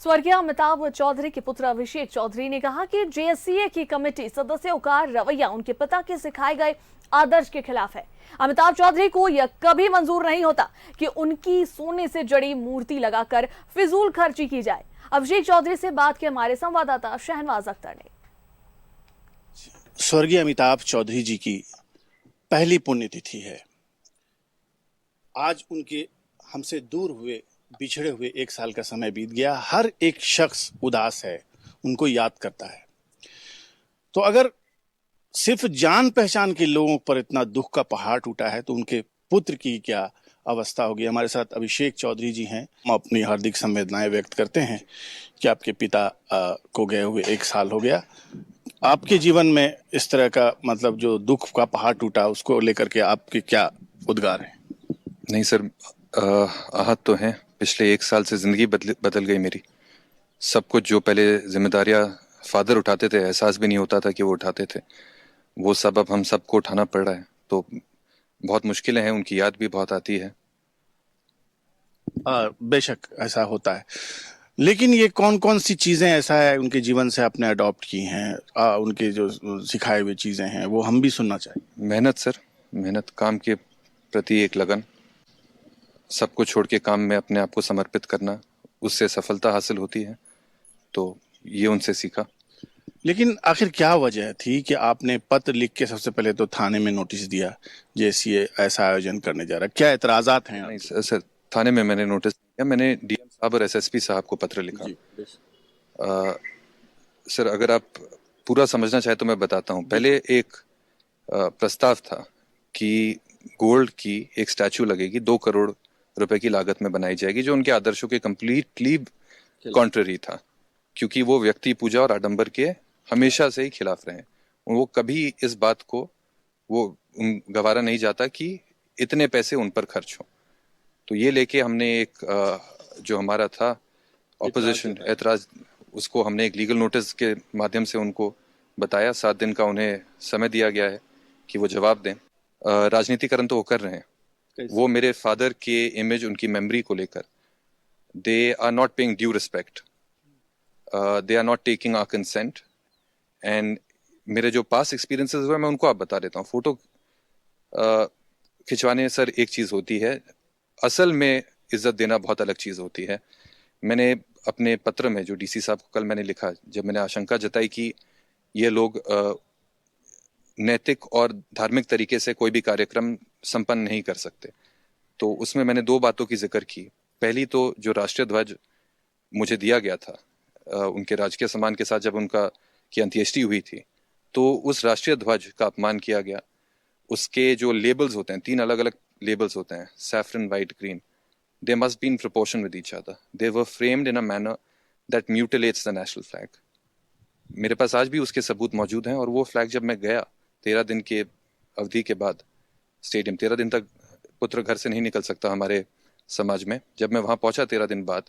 स्वर्गीय अमिताभ चौधरी के पुत्र अभिषेक चौधरी ने कहा कि जेएससीए की कमेटी सदस्यों का रवैया उनके पिता के सिखाए गए आदर्श के खिलाफ है। अमिताभ चौधरी को यह कभी मंजूर नहीं होता कि उनकी सोने से जड़ी मूर्ति लगाकर फिजूल खर्ची की जाए। अभिषेक चौधरी से बात की हमारे संवाददाता शहनवाज अख्तर ने। स्वर्गीय अमिताभ चौधरी जी की पहली पुण्यतिथि है। आज उनके हमसे दूर हुए बिछड़े हुए 1 साल का समय बीत गया। हर एक शख्स उदास है, उनको याद करता है। तो अगर सिर्फ जान पहचान के लोगों पर इतना दुख का पहाड़ टूटा है तो उनके पुत्र की क्या अवस्था होगी। हमारे साथ अभिषेक चौधरी जी हैं। हम अपनी हार्दिक संवेदनाएं व्यक्त करते हैं कि आपके पिता को गए हुए 1 साल हो गया। आपके जीवन में इस तरह का मतलब जो दुख का पहाड़ टूटा उसको लेकर के आपके क्या उद्गार हैं? नहीं सर, आहत तो हैं। पिछले 1 साल से ज़िंदगी बदल गई मेरी। सब कुछ जो पहले जिम्मेदारियां फादर उठाते थे, एहसास भी नहीं होता था कि वो उठाते थे, वो सब अब हम सबको उठाना पड़ रहा है। तो बहुत मुश्किलें हैं, उनकी याद भी बहुत आती है। बेशक ऐसा होता है, लेकिन ये कौन कौन सी चीज़ें ऐसा है उनके जीवन से आपने अडॉप्ट की हैं? उनके जो सिखाए हुए चीज़ें हैं वो हम भी सुनना चाहिए। मेहनत सर, मेहनत, काम के प्रति एक लगन, सब कुछ छोड़ के काम में अपने आप को समर्पित करना, उससे सफलता हासिल होती है। तो ये उनसे सीखा। लेकिन आखिर क्या वजह थी कि आपने पत्र लिख के सबसे पहले तो थाने में नोटिस दिया जेएससीए ऐसा आयोजन करने जा रहा है? क्या एतराजात हैं? नहीं सर, थाने में मैंने नोटिस दिया, मैंने डीएम साहब और एसएसपी साहब को पत्र लिखा। सर, अगर आप पूरा समझना चाहे तो मैं बताता हूँ। पहले एक प्रस्ताव था कि गोल्ड की एक स्टैचू लगेगी, 2 करोड़ रुपए की लागत में बनाई जाएगी, जो उनके आदर्शों के कंप्लीटली कॉन्ट्ररी था, क्योंकि वो व्यक्ति पूजा और आडंबर के हमेशा से ही खिलाफ रहे। वो कभी इस बात को वो गवारा नहीं जाता कि इतने पैसे उन पर खर्च हो। तो ये लेके हमने एक जो हमारा था ऑपोजिशन एतराज, उसको हमने एक लीगल नोटिस के माध्यम से उनको बताया। 7 दिन का उन्हें समय दिया गया है कि वो जवाब दें। राजनीतिकरण तो वो कर रहे हैं। वो मेरे फादर के इमेज, उनकी मेमोरी को लेकर, they are not paying due respect, they are not taking our consent. And मेरे जो पास्ट एक्सपीरियंसेस हुए मैं उनको आप बता देता हूँ। फोटो खिंचवाने सर एक चीज़ होती है, असल में इज्जत देना बहुत अलग चीज़ होती है। मैंने अपने पत्र में जो डीसी साहब को कल मैंने लिखा, जब मैंने आशंका जताई कि ये लोग नैतिक और धार्मिक तरीके से कोई भी कार्यक्रम संपन्न नहीं कर सकते, तो उसमें मैंने 2 बातों की जिक्र की। पहली तो जो राष्ट्रीय ध्वज मुझे दिया गया था उनके राजकीय सम्मान के साथ, जब उनका की अंत्येष्टि हुई थी, तो उस राष्ट्रीय ध्वज का अपमान किया गया। उसके जो लेबल्स होते हैं, 3 अलग अलग लेबल्स होते हैं, saffron, white, green, they must be in proportion with each other. They were framed in a manner that mutilates the national flag. मेरे पास आज भी उसके सबूत मौजूद हैं। और वो फ्लैग जब मैं गया 13 दिन के अवधि के बाद स्टेडियम, 13 दिन तक पुत्र घर से नहीं निकल सकता हमारे समाज में, जब मैं वहाँ पहुँचा 13 दिन बाद,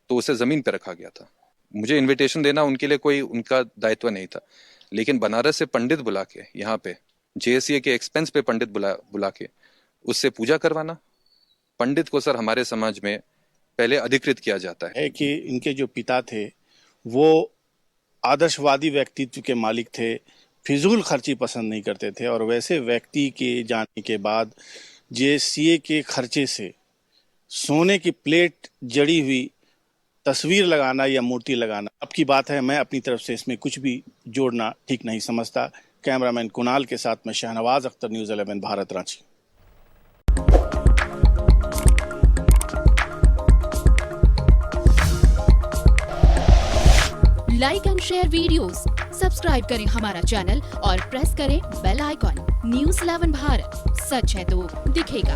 तो उसे ज़मीन पर रखा गया था। मुझे इनविटेशन देना उनके लिए कोई उनका दायित्व नहीं था, लेकिन बनारस से पंडित बुला के, यहाँ पे जेएससीए के एक्सपेंस पे पंडित बुला के उससे पूजा करवाना। पंडित को सर हमारे समाज में पहले अधिकृत किया जाता है कि इनके जो पिता थे वो आदर्शवादी व्यक्तित्व के मालिक थे, फिजूल खर्ची पसंद नहीं करते थे, और वैसे व्यक्ति के जाने के बाद जेएससीए के खर्चे से सोने की प्लेट जड़ी हुई तस्वीर लगाना या मूर्ति लगाना अब की बात है। मैं अपनी तरफ से इसमें कुछ भी जोड़ना ठीक नहीं समझता। कैमरामैन कुणाल के साथ मैं Shahnawaz Akhtar, news 11 Bharat, Ranchi. Like and share videos, subscribe करें हमारा चैनल और प्रेस करें बेल आइकॉन। न्यूज़ 11 भारत, सच है तो दिखेगा।